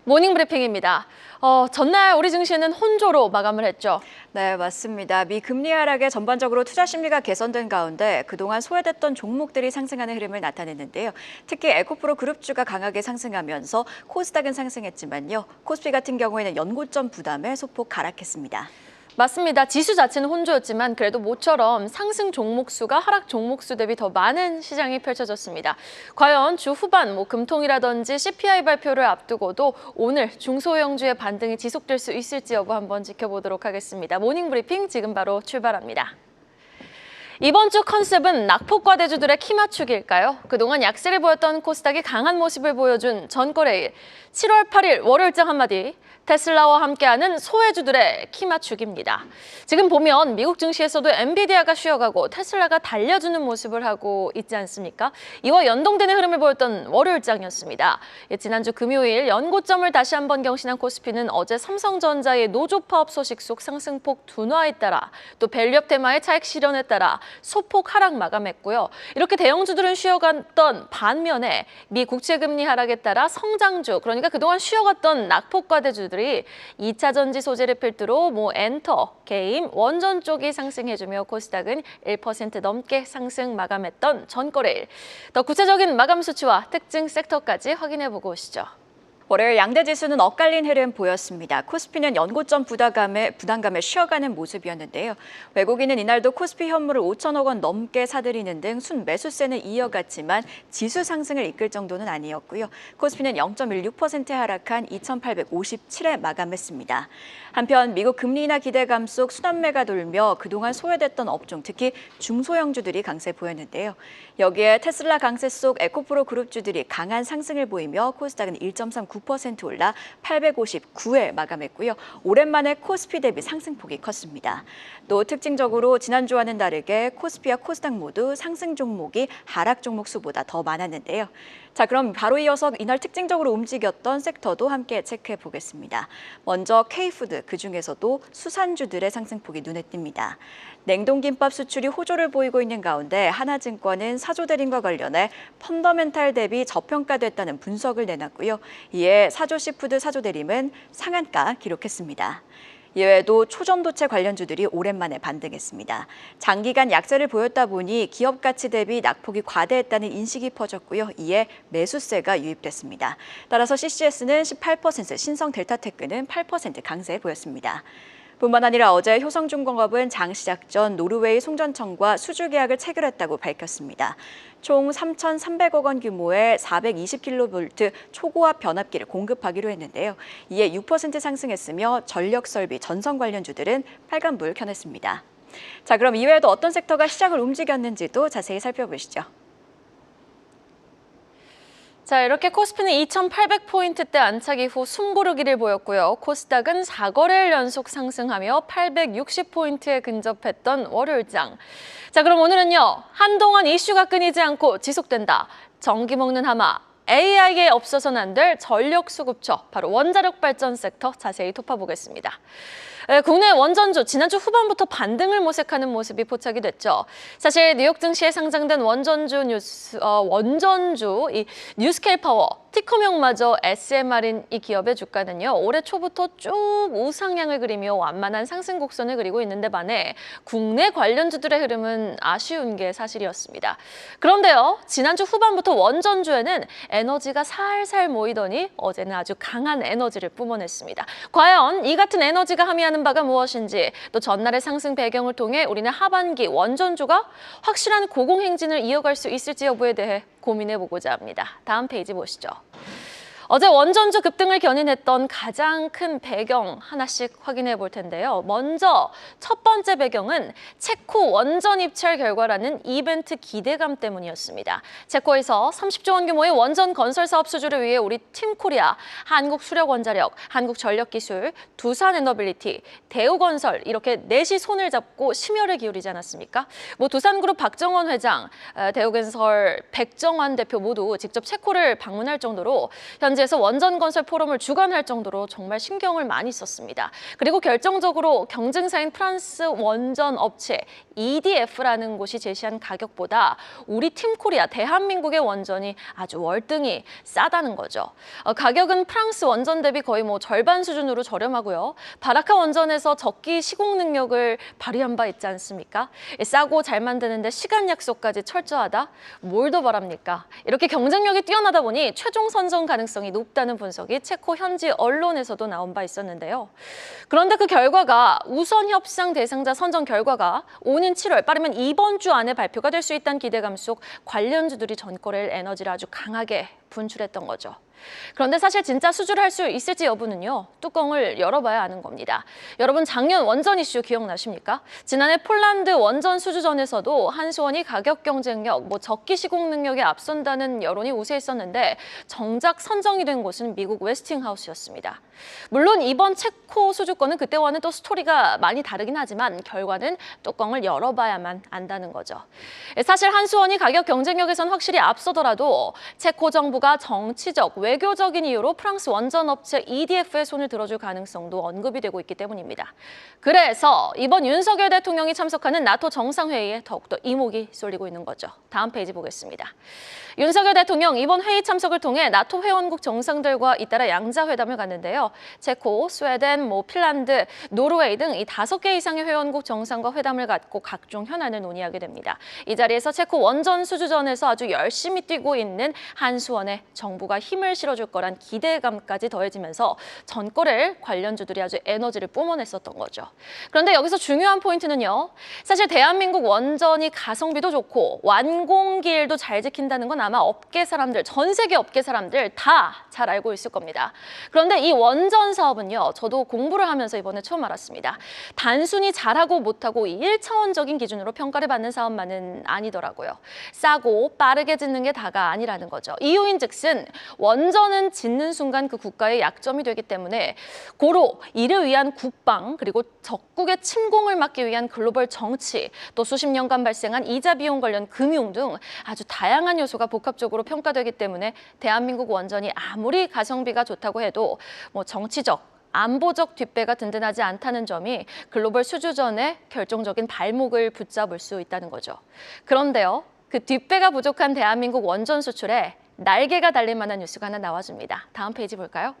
모닝 브리핑입니다. 전날 우리 증시는 혼조로 마감을 했죠. 네, 맞습니다. 미 금리 하락에 전반적으로 투자 심리가 개선된 가운데 그동안 소외됐던 종목들이 상승하는 흐름을 나타냈는데요. 특히 에코프로 그룹주가 강하게 상승하면서 코스닥은 상승했지만요. 코스피 같은 경우에는 연고점 부담에 소폭 하락했습니다. 맞습니다. 지수 자체는 혼조였지만 그래도 모처럼 상승 종목 수가 하락 종목 수 대비 더 많은 시장이 펼쳐졌습니다. 과연 주 후반 금통이라든지 CPI 발표를 앞두고도 오늘 중소형주의 반등이 지속될 수 있을지 여부 한번 지켜보도록 하겠습니다. 모닝 브리핑 지금 바로 출발합니다. 이번 주 컨셉은 낙폭과대주들의 키 맞추기일까요? 그동안 약세를 보였던 코스닥이 강한 모습을 보여준 전거래일 7월 8일 월요일장 한마디 테슬라와 함께하는 소외주들의 키 맞추기입니다. 지금 보면 미국 증시에서도 엔비디아가 쉬어가고 테슬라가 달려주는 모습을 하고 있지 않습니까? 이와 연동되는 흐름을 보였던 월요일장이었습니다. 지난주 금요일 연고점을 다시 한번 경신한 코스피는 어제 삼성전자의 노조 파업 소식 속 상승폭 둔화에 따라 또 밸류업 테마의 차익 실현에 따라 소폭 하락 마감했고요. 이렇게 대형주들은 쉬어갔던 반면에 미 국채금리 하락에 따라 성장주, 그러니까 그동안 쉬어갔던 낙폭과대주들이 2차 전지 소재를 필두로 엔터, 게임, 원전 쪽이 상승해주며 코스닥은 1% 넘게 상승 마감했던 전거래일. 더 구체적인 마감 수치와 특징 섹터까지 확인해보고 오시죠. 월요일 양대 지수는 엇갈린 흐름 보였습니다. 코스피는 연고점 부담감에 쉬어가는 모습이었는데요. 외국인은 이날도 코스피 현물을 5천억 원 넘게 사들이는 등 순매수세는 이어갔지만 지수 상승을 이끌 정도는 아니었고요. 코스피는 0.16% 하락한 2,857에 마감했습니다. 한편 미국 금리 인하 기대감 속 순환매가 돌며 그동안 소외됐던 업종, 특히 중소형주들이 강세 보였는데요. 여기에 테슬라 강세 속 에코프로 그룹주들이 강한 상승을 보이며 코스닥은 1.39% 올라 859에 마감했고요. 오랜만에 코스피 대비 상승폭이 컸습니다. 또 특징적으로 지난주와는 다르게 코스피와 코스닥 모두 상승 종목이 하락 종목 수보다 더 많았는데요. 자, 그럼 바로 이어서 이날 특징적으로 움직였던 섹터도 함께 체크해 보겠습니다. 먼저 K푸드, 그중에서도 수산주들의 상승폭이 눈에 띕니다. 냉동김밥 수출이 호조를 보이고 있는 가운데 하나증권은 사조 대림과 관련해 펀더멘탈 대비 저평가됐다는 분석을 내놨고요. 이에 사조 시푸드 사조 대림은 상한가 기록했습니다. 이외에도 초전도체 관련주들이 오랜만에 반등했습니다. 장기간 약세를 보였다 보니 기업 가치 대비 낙폭이 과대했다는 인식이 퍼졌고요. 이에 매수세가 유입됐습니다. 따라서 CCS는 18%, 신성 델타테크는 8% 강세 보였습니다. 뿐만 아니라 어제 효성중공업은 장 시작 전 노르웨이 송전청과 수주 계약을 체결했다고 밝혔습니다. 총 3,300억 원 규모의 420kV 초고압 변압기를 공급하기로 했는데요. 이에 6% 상승했으며 전력설비, 전선 관련주들은 빨간불 켜냈습니다. 자, 그럼 이외에도 어떤 섹터가 시장을 움직였는지도 자세히 살펴보시죠. 자, 이렇게 코스피는 2,800포인트대 안착 이후 숨고르기를 보였고요. 코스닥은 4거래일 연속 상승하며 860포인트에 근접했던 월요일장. 자, 그럼 오늘은요. 한동안 이슈가 끊이지 않고 지속된다. 전기 먹는 하마. AI에 없어서는 안 될 전력 수급처, 바로 원자력 발전 섹터 자세히 톱어보겠습니다. 국내 원전주 지난주 후반부터 반등을 모색하는 모습이 포착이 됐죠. 사실 뉴욕 증시에 상장된 원전주 이 뉴스케일 파워 티커명마저 SMR인 이 기업의 주가는요. 올해 초부터 쭉 우상향을 그리며 완만한 상승 곡선을 그리고 있는데 반해 국내 관련주들의 흐름은 아쉬운 게 사실이었습니다. 그런데요. 지난주 후반부터 원전주에는 에너지가 살살 모이더니 어제는 아주 강한 에너지를 뿜어냈습니다. 과연 이 같은 에너지가 함의하는 바가 무엇인지, 또 전날의 상승 배경을 통해 우리는 하반기 원전주가 확실한 고공행진을 이어갈 수 있을지 여부에 대해 고민해보고자 합니다. 다음 페이지 보시죠. 어제 원전주 급등을 견인했던 가장 큰 배경 하나씩 확인해 볼 텐데요. 먼저 첫 번째 배경은 체코 원전 입찰 결과라는 이벤트 기대감 때문이었습니다. 체코에서 30조 원 규모의 원전 건설 사업 수주를 위해 우리 팀코리아, 한국수력원자력, 한국전력기술, 두산에너빌리티, 대우건설 이렇게 넷이 손을 잡고 심혈을 기울이지 않았습니까? 두산그룹 박정원 회장, 대우건설 백정환 대표 모두 직접 체코를 방문할 정도로 현재 대구지에서 원전건설 포럼을 주관할 정도로 정말 신경을 많이 썼습니다. 그리고 결정적으로 경쟁사인 프랑스 원전 업체 EDF라는 곳이 제시한 가격보다 우리 팀코리아 대한민국의 원전이 아주 월등히 싸다는 거죠. 가격은 프랑스 원전 대비 거의 절반 수준으로 저렴하고요. 바라카 원전에서 적기 시공 능력을 발휘한 바 있지 않습니까? 싸고 잘 만드는데 시간 약속까지 철저하다? 뭘 더 바랍니까? 이렇게 경쟁력이 뛰어나다 보니 최종 선정 가능성이 높다는 분석이 체코 현지 언론에서도 나온 바 있었는데요. 그런데 그 결과가 우선 협상 대상자 선정 결과가 오는 7월 빠르면 이번 주 안에 발표가 될 수 있다는 기대감 속 관련주들이 전거래일 에너지를 아주 강하게 분출했던 거죠. 그런데 사실 진짜 수주를 할 수 있을지 여부는요, 뚜껑을 열어봐야 아는 겁니다. 여러분 작년 원전 이슈 기억나십니까? 지난해 폴란드 원전 수주전에서도 한수원이 가격 경쟁력, 적기 시공 능력에 앞선다는 여론이 우세했었는데 정작 선정이 된 곳은 미국 웨스팅하우스였습니다. 물론 이번 체코 수주권은 그때와는 또 스토리가 많이 다르긴 하지만 결과는 뚜껑을 열어봐야만 안다는 거죠. 사실 한수원이 가격 경쟁력에선 확실히 앞서더라도 체코 정부가 정치적, 외교적인 이유로 프랑스 원전 업체 EDF의 손을 들어줄 가능성도 언급이 되고 있기 때문입니다. 그래서 이번 윤석열 대통령이 참석하는 나토 정상회의에 더욱더 이목이 쏠리고 있는 거죠. 다음 페이지 보겠습니다. 윤석열 대통령 이번 회의 참석을 통해 나토 회원국 정상들과 잇따라 양자회담을 갖는데요. 체코, 스웨덴, 핀란드, 노르웨이 등 이 5개 이상의 회원국 정상과 회담을 갖고 각종 현안을 논의하게 됩니다. 이 자리에서 체코 원전 수주전에서 아주 열심히 뛰고 있는 한수원에 정부가 힘을 실어줄 거란 기대감까지 더해지면서 전거래일 관련주들이 아주 에너지를 뿜어냈었던 거죠. 그런데 여기서 중요한 포인트는요. 사실 대한민국 원전이 가성비도 좋고 완공기일도 잘 지킨다는 건 아마 업계 사람들, 전 세계 업계 사람들 다 잘 알고 있을 겁니다. 그런데 이 원전 사업은요. 저도 공부를 하면서 이번에 처음 알았습니다. 단순히 잘하고 못하고 이 1차원적인 기준으로 평가를 받는 사업만은 아니더라고요. 싸고 빠르게 짓는 게 다가 아니라는 거죠. 이유인즉슨 원전은 짓는 순간 그 국가의 약점이 되기 때문에 고로 이를 위한 국방 그리고 적국의 침공을 막기 위한 글로벌 정치 또 수십 년간 발생한 이자 비용 관련 금융 등 아주 다양한 요소가 복합적으로 평가되기 때문에 대한민국 원전이 아무리 가성비가 좋다고 해도 정치적 안보적 뒷배가 든든하지 않다는 점이 글로벌 수주전의 결정적인 발목을 붙잡을 수 있다는 거죠. 그런데요, 그 뒷배가 부족한 대한민국 원전 수출에 날개가 달릴 만한 뉴스가 하나 나와줍니다. 다음 페이지 볼까요?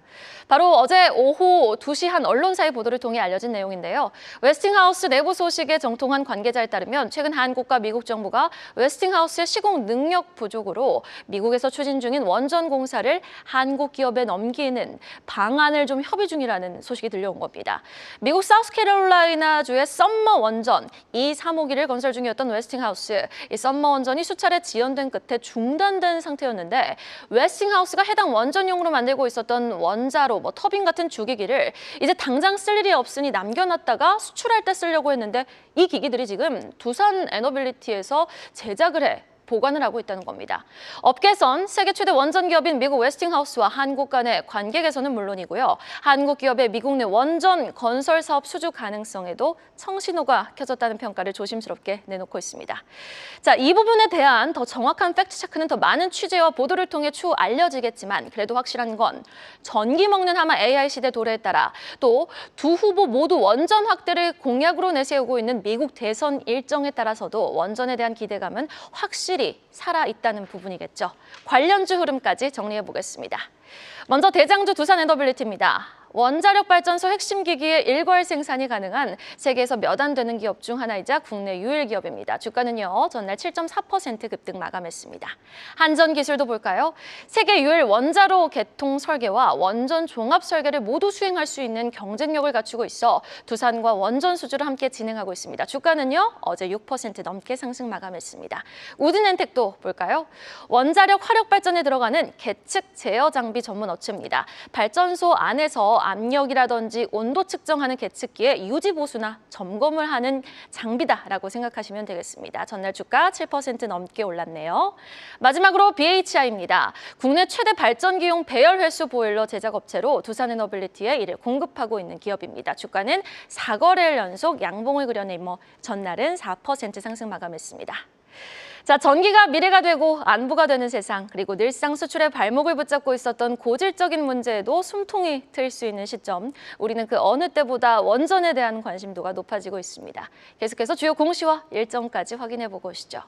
바로 어제 오후 2시 한 언론사의 보도를 통해 알려진 내용인데요. 웨스팅하우스 내부 소식에 정통한 관계자에 따르면 최근 한국과 미국 정부가 웨스팅하우스의 시공 능력 부족으로 미국에서 추진 중인 원전 공사를 한국 기업에 넘기는 방안을 좀 협의 중이라는 소식이 들려온 겁니다. 미국 사우스캐롤라이나주의 썸머 원전 E351을 건설 중이었던 웨스팅하우스, 이 썸머 원전이 수차례 지연된 끝에 중단된 상태였는데 웨스팅하우스가 해당 원전용으로 만들고 있었던 원자로, 터빈 같은 주기기를 이제 당장 쓸 일이 없으니 남겨놨다가 수출할 때 쓰려고 했는데 이 기기들이 지금 두산 에너빌리티에서 제작을 해 보관을 하고 있다는 겁니다. 업계선 세계 최대 원전 기업인 미국 웨스팅하우스와 한국 간의 관계 개선은 물론이고요. 한국 기업의 미국 내 원전 건설 사업 수주 가능성에도 청신호가 켜졌다는 평가를 조심스럽게 내놓고 있습니다. 자, 이 부분에 대한 더 정확한 팩트체크는 더 많은 취재와 보도를 통해 추후 알려지겠지만 그래도 확실한 건 전기 먹는 하마 AI 시대 도래에 따라 또 두 후보 모두 원전 확대를 공약으로 내세우고 있는 미국 대선 일정에 따라서도 원전에 대한 기대감은 확실히 살아있다는 부분이겠죠. 관련주 흐름까지 정리해 보겠습니다. 먼저 대장주 두산에너빌리티입니다. 원자력 발전소 핵심 기기의 일괄 생산이 가능한 세계에서 몇 안 되는 기업 중 하나이자 국내 유일 기업입니다. 주가는요, 전날 7.4% 급등 마감했습니다. 한전 기술도 볼까요? 세계 유일 원자로 개통 설계와 원전 종합 설계를 모두 수행할 수 있는 경쟁력을 갖추고 있어 두산과 원전 수주를 함께 진행하고 있습니다. 주가는요, 어제 6% 넘게 상승 마감했습니다. 우드엔텍도 볼까요? 원자력 화력 발전에 들어가는 계측 제어 장비 전문 업체입니다. 발전소 안에서 압력이라든지 온도 측정하는 계측기의 유지 보수나 점검을 하는 장비다라고 생각하시면 되겠습니다. 전날 주가 7% 넘게 올랐네요. 마지막으로 BHI입니다. 국내 최대 발전기용 배열 회수 보일러 제작 업체로 두산에너빌리티에 이를 공급하고 있는 기업입니다. 주가는 4거래일 연속 양봉을 그려내며 전날은 4% 상승 마감했습니다. 자, 전기가 미래가 되고 안보가 되는 세상, 그리고 늘상 수출의 발목을 붙잡고 있었던 고질적인 문제에도 숨통이 트일 수 있는 시점, 우리는 그 어느 때보다 원전에 대한 관심도가 높아지고 있습니다. 계속해서 주요 공시와 일정까지 확인해보고 오시죠.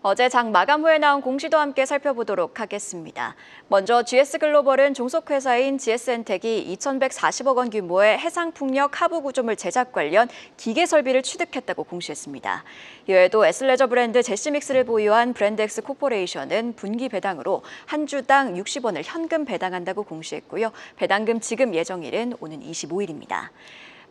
어제 장 마감 후에 나온 공시도 함께 살펴보도록 하겠습니다. 먼저 GS글로벌은 종속회사인 GS엔텍이 2,140억 원 규모의 해상풍력 하부 구조물 제작 관련 기계 설비를 취득했다고 공시했습니다. 이외에도 S레저 브랜드 제시믹스를 보유한 브랜드엑스 코퍼레이션은 분기 배당으로 한 주당 60원을 현금 배당한다고 공시했고요. 배당금 지급 예정일은 오는 25일입니다.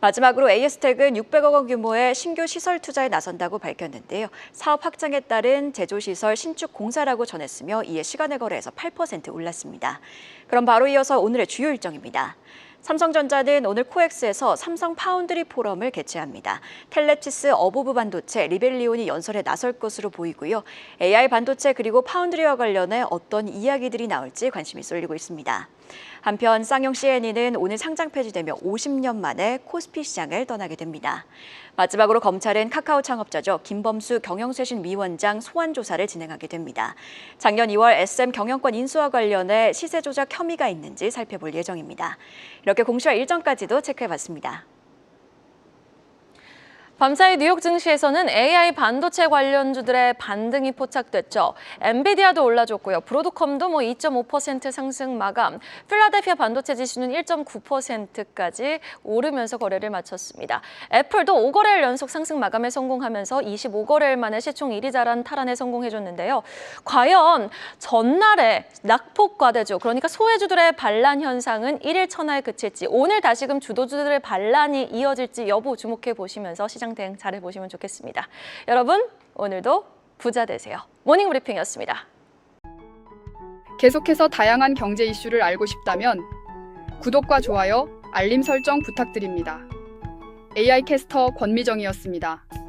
마지막으로 AS텍은 600억 원 규모의 신규 시설 투자에 나선다고 밝혔는데요. 사업 확장에 따른 제조시설 신축 공사라고 전했으며 이에 시간을 거래해서 8% 올랐습니다. 그럼 바로 이어서 오늘의 주요 일정입니다. 삼성전자는 오늘 코엑스에서 삼성 파운드리 포럼을 개최합니다. 텔레치스 어보브 반도체, 리벨리온이 연설에 나설 것으로 보이고요. AI 반도체 그리고 파운드리와 관련해 어떤 이야기들이 나올지 관심이 쏠리고 있습니다. 한편 쌍용 CNE는 오늘 상장 폐지되며 50년 만에 코스피 시장을 떠나게 됩니다. 마지막으로 검찰은 카카오 창업자죠. 김범수 경영쇄신 위원장 소환 조사를 진행하게 됩니다. 작년 2월 SM 경영권 인수와 관련해 시세 조작 혐의가 있는지 살펴볼 예정입니다. 이렇게 공시와 일정까지도 체크해봤습니다. 밤사이 뉴욕 증시에서는 AI 반도체 관련주들의 반등이 포착됐죠. 엔비디아도 올라줬고요. 브로드컴도 2.5% 상승 마감. 필라델피아 반도체 지수는 1.9%까지 오르면서 거래를 마쳤습니다. 애플도 5거래일 연속 상승 마감에 성공하면서 25거래일 만에 시총 1위 자란 탈환에 성공해줬는데요. 과연 전날에 낙폭 과대주, 그러니까 소외주들의 반란 현상은 1일 천하에 그칠지, 오늘 다시금 주도주들의 반란이 이어질지 여부 주목해 보시면서 시장 대응 잘해보시면 좋겠습니다. 여러분, 오늘도 부자 되세요. 모닝 브리핑이었습니다. 계속해서 다양한 경제 이슈를 알고 싶다면 구독과 좋아요, 알림 설정 부탁드립니다. AI 캐스터 권미정이었습니다.